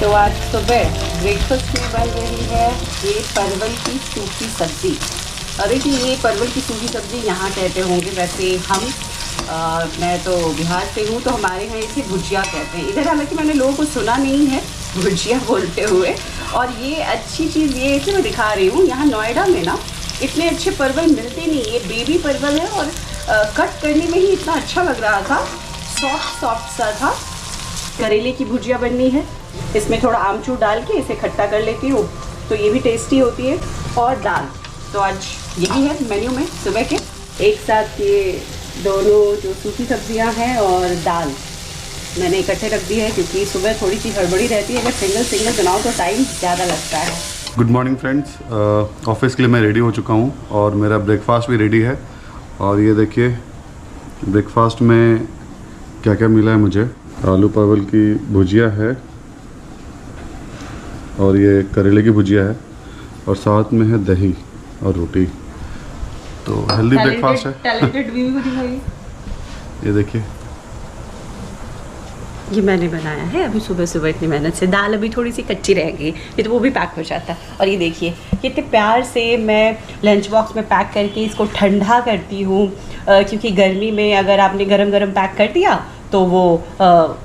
तो आज सुबह ब्रेकफास्ट में बन रही है ये परवल की सूखी सब्ज़ी। अरे जी, ये परवल की सूखी सब्ज़ी यहाँ कहते होंगे, वैसे हम मैं तो बिहार से हूँ तो हमारे यहाँ इसे भुजिया कहते हैं। इधर हालांकि मैंने लोगों को सुना नहीं है भुजिया बोलते हुए। और ये अच्छी चीज़ ये है कि मैं दिखा रही हूँ, यहाँ नोएडा में ना इतने अच्छे परवल मिलते नहीं। ये बेबी परवल है और कट करने में ही इतना अच्छा लग रहा था, सॉफ्ट सा था। करेले की भुजिया बननी है, इसमें थोड़ा आमचूर डाल के इसे खट्टा कर लेती हूँ तो ये भी टेस्टी होती है। और दाल, तो आज यही है मेन्यू में सुबह के एक साथ। ये दोनों जो सूखी सब्जियां हैं और दाल मैंने इकट्ठे रख दी है क्योंकि सुबह थोड़ी सी हड़बड़ी रहती है। अगर सिंगल बनाओ तो टाइम ज़्यादा लगता है। गुड मॉर्निंग फ्रेंड्स, ऑफिस के लिए मैं रेडी हो चुका हूँ और मेरा ब्रेकफास्ट भी रेडी है। और ये देखिए ब्रेकफास्ट में क्या क्या मिला है मुझे। आलू परवल की भुजिया है और ये करेले की भुजिया है और साथ में है दही और रोटी। तो हेल्दी ब्रेकफास्ट है। टैलेंटेड बीवी को दिखाइए। ये देखिए, ये मैंने बनाया है अभी सुबह इतनी मेहनत से। दाल अभी थोड़ी सी कच्ची रह गई, ये तो वो भी पैक हो जाता। और ये देखिए कितने प्यार से मैं लंच बॉक्स में पैक करके इसको ठंडा करती हूँ, क्योंकि गर्मी में अगर आपने गरम पैक कर दिया तो वो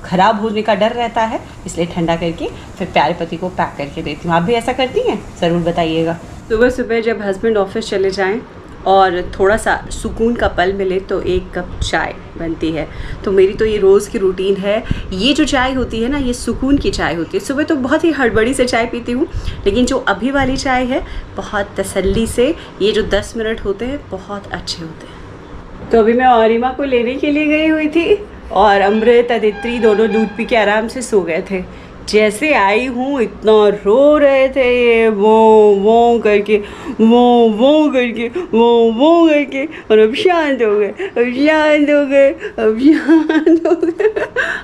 ख़राब होने का डर रहता है, इसलिए ठंडा करके फिर प्यारे पति को पैक करके देती हूँ। आप भी ऐसा करती हैं? ज़रूर बताइएगा। सुबह जब हस्बैंड ऑफिस चले जाएं और थोड़ा सा सुकून का पल मिले तो एक कप चाय बनती है। तो मेरी तो ये रोज़ की रूटीन है। ये जो चाय होती है ना, ये सुकून की चाय होती है। सुबह तो बहुत ही हड़बड़ी से चाय पीती हूँ, लेकिन जो अभी वाली चाय है बहुत तसल्ली से, ये जो 10 मिनट होते हैं बहुत अच्छे होते हैं। तो अभी मैं औरिमा को लेने के लिए गई हुई थी और अमृत अदित्री दोनों दूध पी के आराम से सो गए थे। जैसे आई हूँ इतना रो रहे थे, ये वो करके वो करके, और अब शांत हो गए।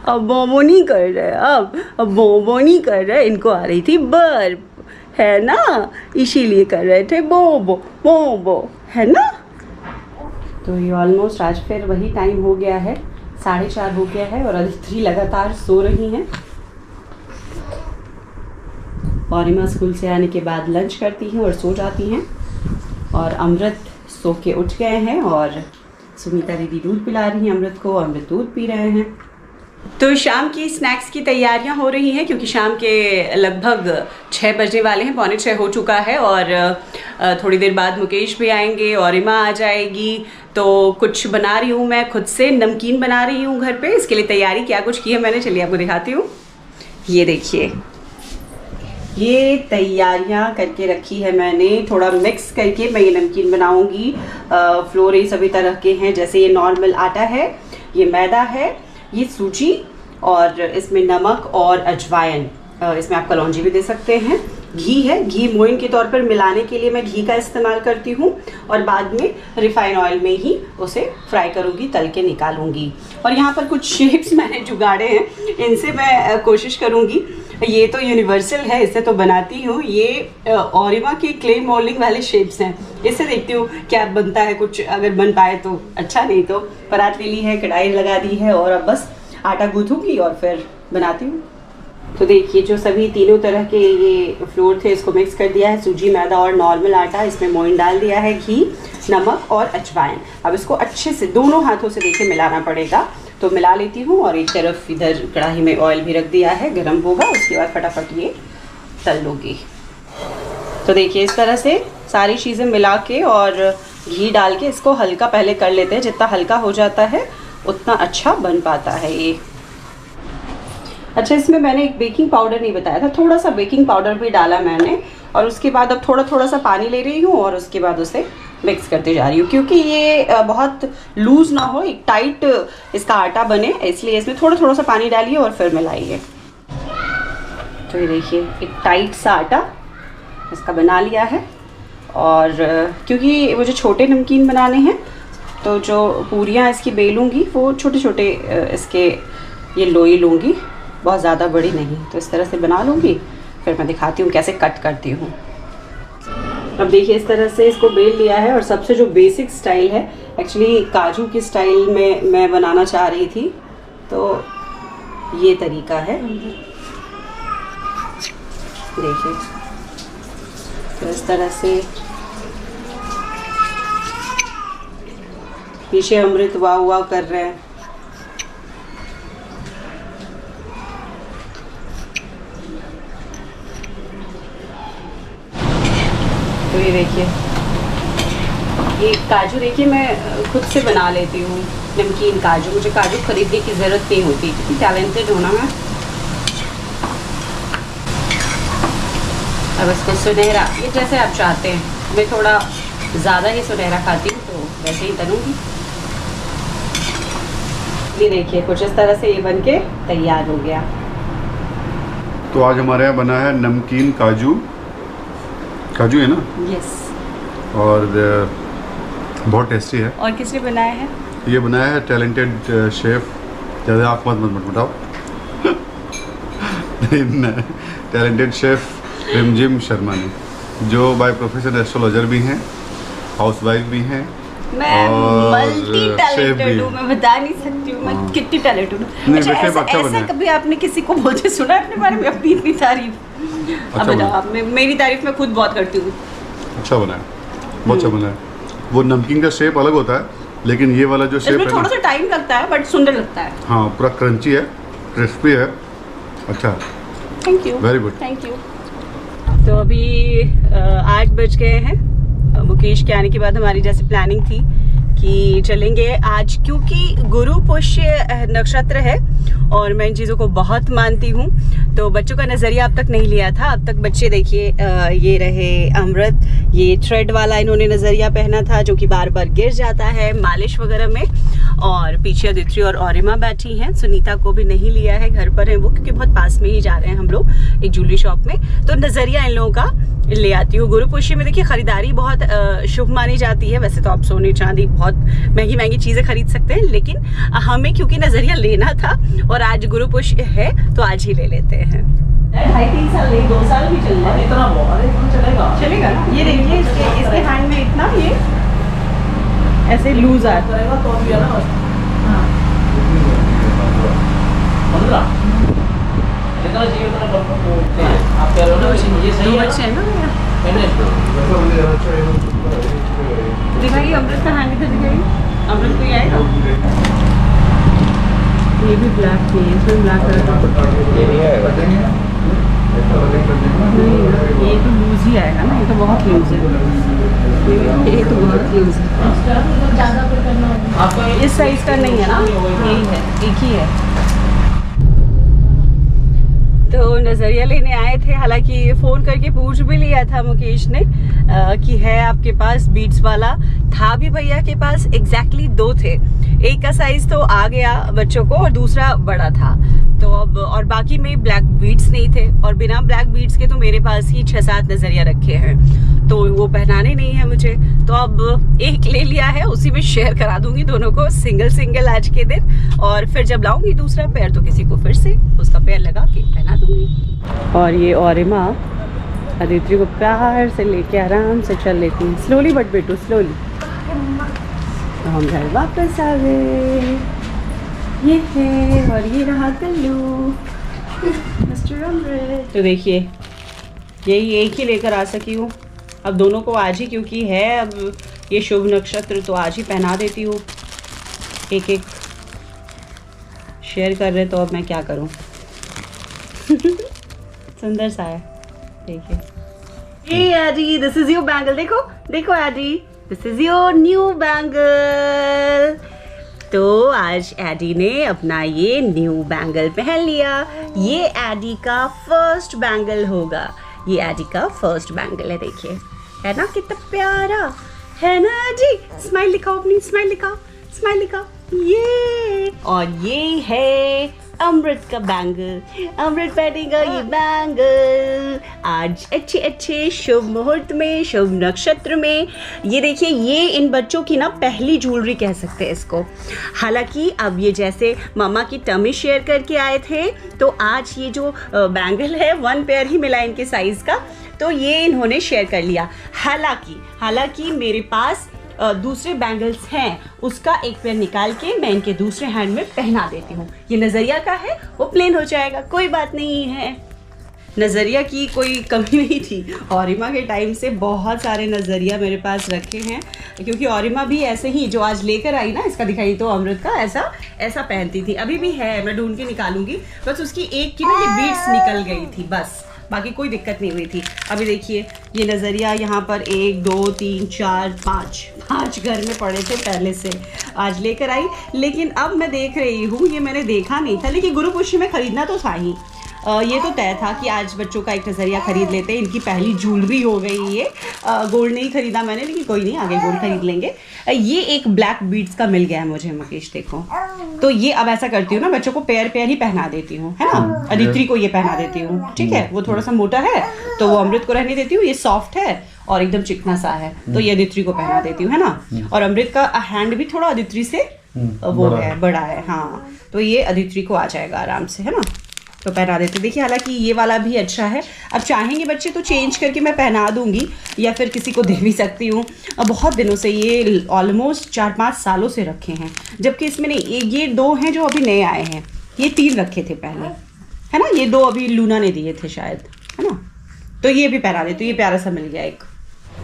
अब वो नहीं कर रहे, अब वो नहीं कर रहे। इनको आ रही थी बर्फ, है ना, इसीलिए कर रहे थे बो, है ना। तो ये ऑलमोस्ट आज फिर वही टाइम हो गया है, 4:30 हो गया है और अदित्री लगातार सो रही हैं। औरिमा स्कूल से आने के बाद लंच करती हैं और सो जाती हैं। और अमृत सो के उठ गए हैं और सुनीता दीदी दूध पिला रही हैं अमृत को, अमृत दूध पी रहे हैं। तो शाम की स्नैक्स की तैयारियां हो रही हैं क्योंकि शाम के लगभग 6 बजने वाले हैं, 5:45 हो चुका है। और थोड़ी देर बाद मुकेश भी आएंगे, औरिमा आ जाएगी। तो कुछ बना रही हूँ मैं खुद से, नमकीन बना रही हूँ घर पे। इसके लिए तैयारी क्या कुछ की है मैंने, चलिए आपको दिखाती हूँ। ये देखिए, ये तैयारियां करके रखी है मैंने। थोड़ा मिक्स करके मैं ये नमकीन बनाऊंगी। फ्लोर ये सभी तरह के हैं, जैसे ये नॉर्मल आटा है, ये मैदा है, ये सूजी, और इसमें नमक और अजवाइन, इसमें आप कलौंजी भी दे सकते हैं। घी है, घी मोइन के तौर पर मिलाने के लिए मैं घी का इस्तेमाल करती हूँ और बाद में रिफाइन ऑयल में ही उसे फ्राई करूँगी, तल के निकालूंगी। और यहाँ पर कुछ शेप्स मैंने जुगाड़े हैं, इनसे मैं कोशिश करूँगी। ये तो यूनिवर्सल है, इससे तो बनाती हूँ। ये औरिमा की क्ले मोल्डिंग वाले शेप्स हैं, इससे देखती हूँ क्या बनता है। कुछ अगर बन पाए तो अच्छा, नहीं तो परात ले ली है, कढ़ाई लगा दी है और अब बस आटा गूँथूँगी और फिर बनाती हूँ। तो देखिए, जो सभी तीनों तरह के ये फ्लोर थे इसको मिक्स कर दिया है, सूजी, मैदा और नॉर्मल आटा। इसमें मोइन डाल दिया है, घी, नमक और अजवाइन। अब इसको अच्छे से दोनों हाथों से देखिए मिलाना पड़ेगा। तो मिला लेती हूँ और एक तरफ इधर कढ़ाई में ऑयल भी रख दिया है, गर्म होगा, उसके बाद फटाफट ये तल लूँगी। तो देखिए इस तरह से सारी चीज़ें मिला के और घी डाल के इसको हल्का पहले कर लेते हैं। जितना हल्का हो जाता है उतना अच्छा बन पाता है ये। अच्छा, इसमें मैंने एक बेकिंग पाउडर नहीं बताया था, थोड़ा सा बेकिंग पाउडर भी डाला मैंने। और उसके बाद अब थोड़ा सा पानी ले रही हूँ और उसके बाद उसे मिक्स करते जा रही हूँ, क्योंकि ये बहुत लूज़ ना हो, एक टाइट इसका आटा बने, इसलिए इसमें थोड़ा सा पानी डालिए और फिर मिलाइए। तो ये देखिए एक टाइट सा आटा इसका बना लिया है। और क्योंकि मुझे छोटे नमकीन बनाने हैं तो जो पूरियाँ इसकी बेलूँगी वो छोटे इसके ये लोई लूँगी, बहुत ज़्यादा बड़ी नहीं। तो इस तरह से बना लूँगी, फिर मैं दिखाती हूँ कैसे कट करती हूँ। अब देखिए इस तरह से इसको बेल लिया है। और सबसे जो बेसिक स्टाइल है, एक्चुअली काजू की स्टाइल में मैं बनाना चाह रही थी, तो ये तरीका है। देखिए, तो इस तरह से पीछे अमृत वाह वाह कर रहे हैं। तो ये देखिए, ये काजू देखिए मैं खुद से बना लेती हूँ, नमकीन काजू। मुझे काजू खरीदने की ज़रूरत नहीं होती, क्योंकि टैलेंटेड होना मैं। अब इसको सुनहरा, ये जैसे आप चाहते हैं, मैं थोड़ा ज़्यादा ही सुनहरा खाती हूँ तो वैसे ही तलूँगी। ये देखिए, कुछ इस तरह से ये बन के तैयार हो गया। तो आज हमारे यहाँ बना है नमकीन काजू। काजू है ना? यस। और बहुत टेस्टी है। और किसने बनाया है? ये बनाया है टैलेंटेड शेफ, ज़्यादा आँख मत बताओ। टैलेंटेड शेफ रिमझिम शर्मा ने, जो बाय प्रोफेशन एस्ट्रोलॉजर भी हैं, हाउसवाइफ भी हैं, मैं मल्टी टैलेंटेड हूँ। मैं बता नहीं सकती हूँ मैं कितनी टैलेंटेड हूँ। अच्छा, ऐसा कभी आपने किसी को बोलते सुना अपने बारे में, अपनी इतनी तारीफ? अब बताओ आप, मेरी तारीफ मैं खुद बहुत करती हूँ। अच्छा बना है, बहुत अच्छा बना है। वो नमकीन का शेप अलग होता है, लेकिन ये वाला जो शेप है थोड़ा सा टाइम लगता है बट सुंदर लगता है। हाँ, पूरा क्रंची है, क्रिस्पी है। अच्छा, thank you, very good, thank you. तो अभी 8 बज गए हैं। मुकेश के आने के बाद हमारी जैसे प्लानिंग थी कि चलेंगे आज, क्योंकि गुरु पुष्य नक्षत्र है और मैं इन चीज़ों को बहुत मानती हूँ। तो बच्चों का नज़रिया अब तक नहीं लिया था। अब तक बच्चे देखिए, ये रहे अमृत, ये थ्रेड वाला इन्होंने नज़रिया पहना था जो कि बार बार गिर जाता है मालिश वगैरह में। और पीछे अदिति और औरिमा बैठी हैं। सुनीता को भी नहीं लिया है, घर पर है वो, क्योंकि बहुत पास में ही जा रहे हैं हम लोग एक ज्वेलरी शॉप में। तो नज़रिया इन लोगों का ले आती हूँ। गुरु पुष्य में देखिए खरीदारी बहुत शुभ मानी जाती है। वैसे तो आप सोने चांदी बहुत महंगी महंगी चीज़ें खरीद सकते हैं, लेकिन हमें क्योंकि नज़रिया लेना था और आज गुरु पुष्य है तो आज ही ले लेते हैं। 2.5-3 साल नहीं, 2 साल भी चल रहा है। इतना चलेगा ना? ये देखिए, इसके हैंड में इतना ये ऐसे लूज आ रहा है। दो बच्चे हैं ना, दिखाइए अमृत का हैंड इधर दिखाइए। अमृत को ही आएगा। ये भी ब्लैक है, इसमें ब्लैक कलर का ये नहीं है। नहीं, ये तो लूज ही आएगा ना, ये तो बहुत लूज है। ये तो बहुत लूज है, इस साइज का नहीं है ना, यही है, एक ही है। तो नज़रिया लेने आए थे, हालांकि फ़ोन करके पूछ भी लिया था मुकेश ने कि है आपके पास बीट्स वाला। था भी भैया के पास, एग्जैक्टली 2 थे। एक का साइज तो आ गया बच्चों को और दूसरा बड़ा था। तो अब और बाकी में ब्लैक बीट्स नहीं थे, और बिना ब्लैक बीट्स के तो मेरे पास ही 6-7 नज़रिया रखे हैं, तो वो पहनाने नहीं है मुझे। तो अब एक ले लिया है, उसी में शेयर करा दूंगी दोनों को सिंगल आज के दिन, और फिर जब लाऊंगी दूसरा पैर तो किसी को फिर से उसका पैर लगा के पहना दूंगी। और ये औरिमा अदिति को प्यार से लेके आराम से चल लेती हैं, स्लोली बट बेटू स्लोली। तो हम घर वापस आ गए, ये है, और ये रहा कल्लू मिस्टर अमृत। तो देखिए, यही एक ही लेकर आ सकी हूँ। अब दोनों को आज ही, क्योंकि है अब ये शुभ नक्षत्र, तो आज ही पहना देती हूँ। एक एक शेयर कर रहे, तो अब मैं क्या करूँ। सुंदर सा है, देखिए। ये आजी, दिस इज योर बैंगल। देखो देखो आजी, this is your new bangle. तो आज एडी ने अपना ये न्यू बैंगल पहन लिया। ये एडी का फर्स्ट बैंगल होगा, ये एडी का फर्स्ट बैंगल है। देखिए, है ना कितना प्यारा है ना एडी। स्माइल दिखाओ अपनी, स्माइल दिखाओ, स्माइल दिखाओ। ये और ये है अमृत का बैंगल, अमृत पहनेगा ये बैंगल आज अच्छे अच्छे शुभ मुहूर्त में, शुभ नक्षत्र में। ये देखिए, ये इन बच्चों की ना पहली ज्वेलरी कह सकते हैं इसको। हालांकि अब ये जैसे मामा की टमी शेयर करके आए थे, तो आज ये जो बैंगल है 1 पेयर ही मिला इनके साइज का, तो ये इन्होंने शेयर कर लिया। हालांकि मेरे पास दूसरे बैंगल्स हैं, उसका एक पेयर निकाल के मैं इनके दूसरे हैंड में पहना देती हूँ। ये नज़रिया का है, वो प्लेन हो जाएगा, कोई बात नहीं है। नज़रिया की कोई कमी नहीं थी। औरिमा के टाइम से बहुत सारे नज़रिया मेरे पास रखे हैं, क्योंकि औरिमा भी ऐसे ही जो आज लेकर आई ना, इसका दिखाई तो अमृत का, ऐसा पहनती थी। अभी भी है, मैं ढूंढ के निकालूंगी, बस उसकी एक की ना ये बीड्स निकल गई थी बस, बाकी कोई दिक्कत नहीं हुई थी। अभी देखिए ये नज़रिया यहाँ पर 1 2 3 4 5 घर में पड़े थे पहले से, आज लेकर आई। लेकिन अब मैं देख रही हूँ, ये मैंने देखा नहीं था, लेकिन गुरु पुष्य में ख़रीदना तो था ही। ये तो तय था कि आज बच्चों का एक नज़रिया ख़रीद लेते हैं। इनकी पहली ज्वेलरी हो गई ये, गोल्ड नहीं ख़रीदा मैंने, लेकिन कोई नहीं, आगे गोल्ड खरीद लेंगे। ये एक ब्लैक बीड्स का मिल गया है मुझे मुकेश, देखो। तो ये अब ऐसा करती हूँ ना, बच्चों को पेयर ही पहना देती हूँ, है ना। अदिति को ये पहना देती हूँ, ठीक है, वो थोड़ा सा मोटा है तो वो अमृत को रहने देती हूँ, ये सॉफ्ट है और एकदम चिकना सा है, तो ये अदिति को पहना देती हूँ, है ना। और अमृत का हैंड भी थोड़ा अदिति से वो है, बड़ा है, हाँ, तो ये अदिति को आ जाएगा आराम से, है ना। तो पहना देते। देखिए हालांकि ये वाला भी अच्छा है, अब चाहेंगे बच्चे तो चेंज करके मैं पहना दूंगी, या फिर किसी को दे भी सकती हूँ। अब बहुत दिनों से ये ऑलमोस्ट 4-5 सालों से रखे हैं, जबकि इसमें नहीं, ये 2 हैं जो अभी नए आए हैं, ये 3 रखे थे पहले, है ना। ये 2 अभी लूना ने दिए थे शायद, है ना। तो ये भी पहना देती हूँ, ये प्यारा सा मिल गया एक।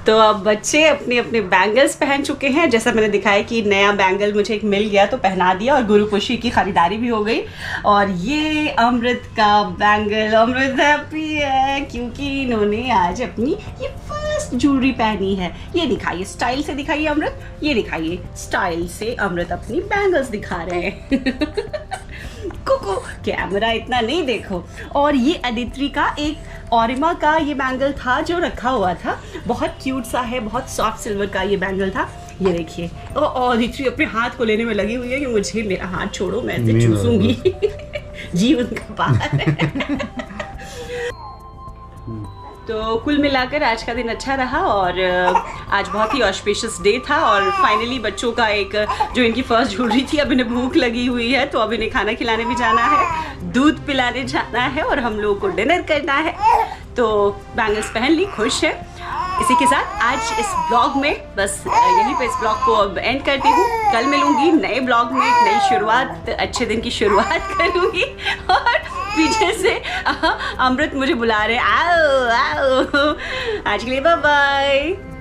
तो अब बच्चे अपने अपने बैंगल्स पहन चुके हैं, जैसा मैंने दिखाया कि नया बैंगल मुझे एक मिल गया तो पहना दिया, और गुरु पुष्य की खरीदारी भी हो गई। और ये अमृत का बैंगल, अमृत हैप्पी है क्योंकि इन्होंने आज अपनी ये फर्स्ट ज्वेलरी पहनी है। ये दिखाइए, स्टाइल से दिखाइए अमृत, ये दिखाइए स्टाइल से अमृत अपनी बैंगल्स दिखा रहे हैं। कुकू कैमरा इतना नहीं देखो। और ये अदिति का एक औरिमा का ये बैंगल था जो रखा हुआ था, बहुत क्यूट सा है, बहुत सॉफ्ट सिल्वर का ये बैंगल था। ये देखिए, और अदिति अपने हाथ को लेने में लगी हुई है कि मुझे मेरा हाथ छोड़ो, मैं इसे चूसूंगी। जीवन का बाहर है। तो कुल मिलाकर आज का दिन अच्छा रहा, और आज बहुत ही ऑस्पिशियस डे था। और फाइनली बच्चों का एक जो इनकी फर्स्ट ज्वेलरी थी, अब इन्हें भूख लगी हुई है, तो अब इन्हें खाना खिलाने भी जाना है, दूध पिलाने जाना है, और हम लोगों को डिनर करना है। तो बैंगल्स पहन ली, खुश है। इसी के साथ आज इस ब्लॉग में बस यहीं पे इस ब्लॉग को अब एंड करती हूँ। कल मिलूंगी नए ब्लॉग में, एक नई शुरुआत, अच्छे दिन की शुरुआत करूँगी। और पीछे से अमृत मुझे बुला रहे, आओ आओ। आज के लिए बाय बाय।